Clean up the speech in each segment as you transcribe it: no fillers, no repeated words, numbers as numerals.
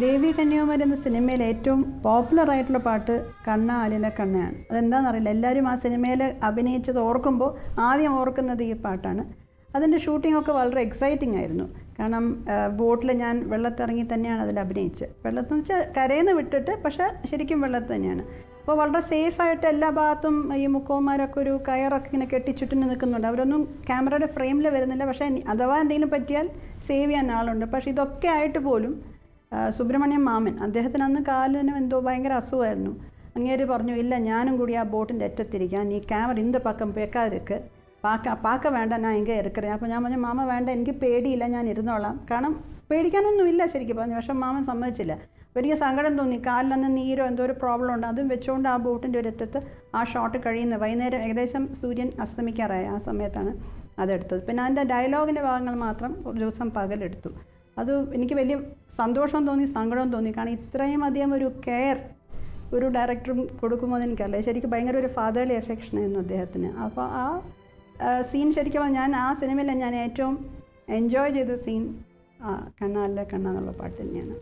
ദേവി കന്യാകുമാരി എന്ന സിനിമയിൽ ഏറ്റവും പോപ്പുലർ ആയിട്ടുള്ള പാട്ട് കണ്ണ ആലില കണ്ണയാണ്. അതെന്താണെന്നറിയില്ല, എല്ലാവരും ആ സിനിമയിൽ അഭിനയിച്ചത് ഓർക്കുമ്പോൾ ആദ്യം ഓർക്കുന്നത് ഈ പാട്ടാണ്. അതിൻ്റെ ഷൂട്ടിങ്ങൊക്കെ വളരെ എക്സൈറ്റിംഗ് ആയിരുന്നു. കാരണം ബോട്ടിൽ ഞാൻ വെള്ളത്തിറങ്ങി തന്നെയാണ് അതിൽ അഭിനയിച്ചത്. വെള്ളത്തെന്ന് വെച്ചാൽ കരയിൽ വിട്ടിട്ട്, പക്ഷേ ശരിക്കും വെള്ളത്തിൽ തന്നെയാണ്. അപ്പോൾ വളരെ സേഫായിട്ട് എല്ലാ ഭാഗത്തും ഈ മുക്കോമാരൊക്കെ ഒരു കയറൊക്കെ ഇങ്ങനെ കെട്ടിച്ചുറ്റിന് നിൽക്കുന്നുണ്ട്. അവരൊന്നും ക്യാമറയുടെ ഫ്രെയിമിൽ വരുന്നില്ല, പക്ഷേ അഥവാ എന്തെങ്കിലും പറ്റിയാൽ സേവ് ചെയ്യാൻ ആളുണ്ട്. പക്ഷേ ഇതൊക്കെ ആയിട്ട് പോലും സുബ്രഹ്മണ്യം മാമൻ, അദ്ദേഹത്തിന് അന്ന് കാലിന് എന്തോ ഭയങ്കര അസുഖമായിരുന്നു. അങ്ങേര് പറഞ്ഞു, ഇല്ല ഞാനും കൂടി ആ ബോട്ടിൻ്റെ അറ്റത്തിരിക്കാം, നീ ക്യാമറ ഇന്ത പക്കം വെക്കാതിരിക്ക്, പാക്ക വേണ്ട ഞാൻ എங்கே ഇറക്കറേ. അപ്പോൾ ഞാൻ പറഞ്ഞു, മാമ വേണ്ട, എനിക്ക് പേടിയില്ല, ഞാൻ ഇരുന്നോളാം. കാരണം പേടിക്കാനൊന്നുമില്ല ശരിക്കും പറഞ്ഞു. പക്ഷേ മാമൻ സമ്മതിച്ചില്ല. അപ്പോൾ എനിക്ക് സങ്കടം തോന്നി, കാലിലന്ന് നീരോ എന്തോ ഒരു പ്രോബ്ലം ഉണ്ട്. അതും വെച്ചുകൊണ്ട് ആ ബോട്ടിൻ്റെ ഒരറ്റത്ത് ആ ഷോട്ട് കഴിയുന്നത് വൈകുന്നേരം ഏകദേശം സൂര്യൻ അസ്തമിക്കാറായ ആ സമയത്താണ് അതെടുത്തത്. പിന്നെ അതിൻ്റെ ഡയലോഗിൻ്റെ ഭാഗങ്ങൾ മാത്രം ഒരു ദിവസം പകലെടുത്തു. അത് എനിക്ക് വലിയ സന്തോഷം തോന്നി, സങ്കടം തോന്നി. കാരണം ഇത്രയും അധികം ഒരു കെയർ ഒരു ഡയറക്ടറും കൊടുക്കുമോ എന്ന് എനിക്കറിയില്ല. ശരിക്കും ഭയങ്കര ഒരു ഫാദർലി അഫെക്ഷനായിരുന്നു അദ്ദേഹത്തിന്. അപ്പോൾ ആ സീൻ ശരിക്കും ഞാൻ ആ സിനിമയിൽ ഞാൻ ഏറ്റവും എൻജോയ് ചെയ്ത സീൻ കണ്ണാലിലെ കണ്ണ എന്നുള്ള പാട്ട് തന്നെയാണ്.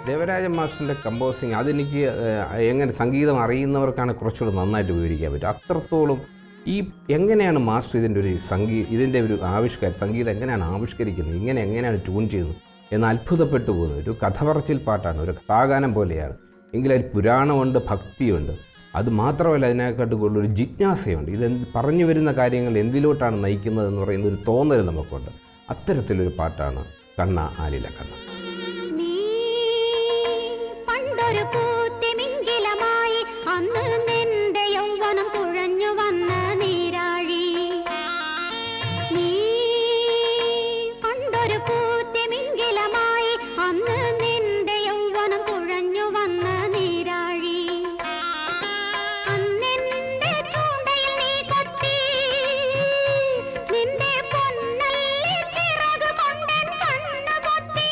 ദേവരാജൻ മാസ്റ്ററിൻ്റെ കമ്പോസിങ് അതെനിക്ക് എങ്ങനെ സംഗീതം അറിയുന്നവർക്കാണ് കുറച്ചുകൂടി നന്നായിട്ട് വിവരിക്കാൻ പറ്റും. അത്രത്തോളം ഈ എങ്ങനെയാണ് മാസ്റ്റർ ഇതിൻ്റെ ഒരു സംഗീതം എങ്ങനെയാണ് ആവിഷ്കരിക്കുന്നത്, എങ്ങനെയാണ് ട്യൂൺ ചെയ്യുന്നത് എന്ന് അത്ഭുതപ്പെട്ടു പോകുന്നത്. ഒരു കഥ പറച്ചിൽ പാട്ടാണ്, ഒരു കഥാഗാനം പോലെയാണ്. എങ്കിലും അതിൽ പുരാണമുണ്ട്, ഭക്തിയുണ്ട്. അത് മാത്രമല്ല, അതിനെക്കാട്ട് കൂടുതൽ ഒരു ജിജ്ഞാസയുണ്ട്. പറഞ്ഞു വരുന്ന കാര്യങ്ങൾ എന്തിലോട്ടാണ് നയിക്കുന്നതെന്ന് പറയുന്ന ഒരു തോന്നൽ നമുക്കുണ്ട്. അത്തരത്തിലൊരു പാട്ടാണ് കണ്ണ ആലില കണ്ണ. ഒരു പൂത്തിമിങ്കിലമായി അന്ന് നിന്റെ യൗവനം തുഴഞ്ഞു വന്ന നീരാഴി, നീ പണ്ടൊരു പൂത്തിമിങ്കിലമായി അന്ന് നിന്റെ യൗവനം തുഴഞ്ഞു വന്ന നീരാഴി, അന്നെന്റെ ചൂണ്ടയിൽ നീ കൊത്തി നിന്റെ പൊന്നല്ലി ചിറക് കൊണ്ടൻ കണ്ണു കൊത്തി,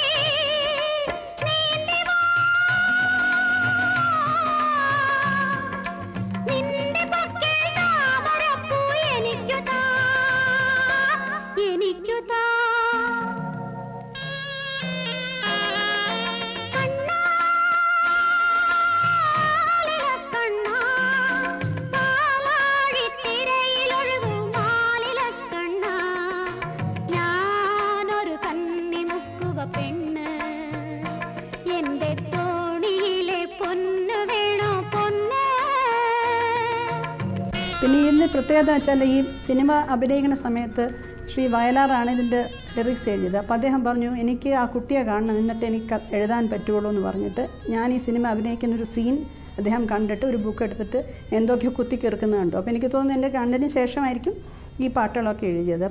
പിന്നെ ഇതിൻ്റെ പ്രത്യേകത വെച്ചാൽ ഈ സിനിമ അഭിനയിക്കുന്ന സമയത്ത് ശ്രീ വയലാറാണ് ഇതിൻ്റെ ലിറിക്സ് എഴുതിയത്. അപ്പോൾ അദ്ദേഹം പറഞ്ഞു, എനിക്ക് ആ കുട്ടിയെ കാണണം, എന്നിട്ട് എനിക്ക് എഴുതാൻ പറ്റുള്ളൂ എന്ന് പറഞ്ഞിട്ട് ഞാൻ ഈ സിനിമ അഭിനയിക്കുന്നൊരു സീൻ അദ്ദേഹം കണ്ടിട്ട് ഒരു ബുക്ക് എടുത്തിട്ട് എന്തൊക്കെയോ കുത്തിക്കിറുക്കുന്നത് കണ്ടു. അപ്പോൾ എനിക്ക് തോന്നുന്നു എൻ്റെ കണ്ടതിന് ശേഷമായിരിക്കും ഈ പാട്ടുകളൊക്കെ എഴുതിയത്.